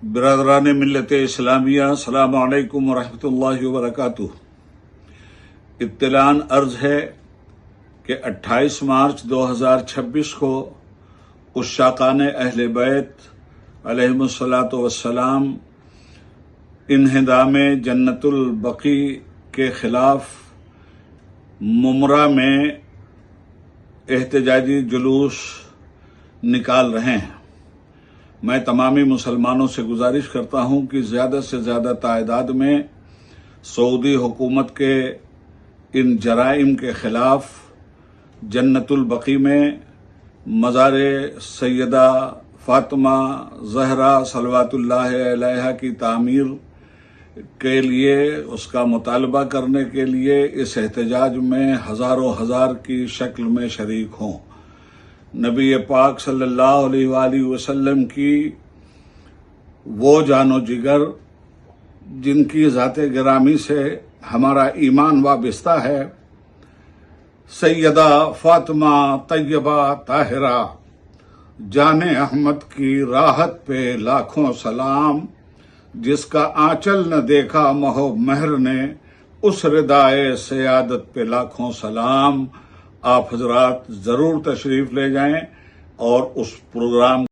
برادران ملت اسلامیہ، السلام علیکم ورحمۃ اللہ وبرکاتہ۔ اطلاع عرض ہے کہ 28 مارچ 2026 کو عشاقان اہل بیت علیہم الصلاۃ والسلام انہدام جنت البقیع کے خلاف ممرہ میں احتجاجی جلوس نکال رہے ہیں۔ میں تمامی مسلمانوں سے گزارش کرتا ہوں کہ زیادہ سے زیادہ تعداد میں سعودی حکومت کے ان جرائم کے خلاف جنت البقیع میں مزار سیدہ فاطمہ زہرا صلوات اللہ علیہا کی تعمیر کے لیے، اس کا مطالبہ کرنے کے لیے اس احتجاج میں ہزاروں ہزار کی شکل میں شریک ہوں۔ نبی پاک صلی اللہ علیہ وآلہ وسلم کی وہ جان و جگر جن کی ذات گرامی سے ہمارا ایمان وابستہ ہے، سیدہ فاطمہ طیبہ طاہرہ جان احمد کی راحت پہ لاکھوں سلام، جس کا آنچل نہ دیکھا مہو مہر نے، اس ردائے سیادت پہ لاکھوں سلام۔ آپ حضرات ضرور تشریف لے جائیں اور اس پروگرام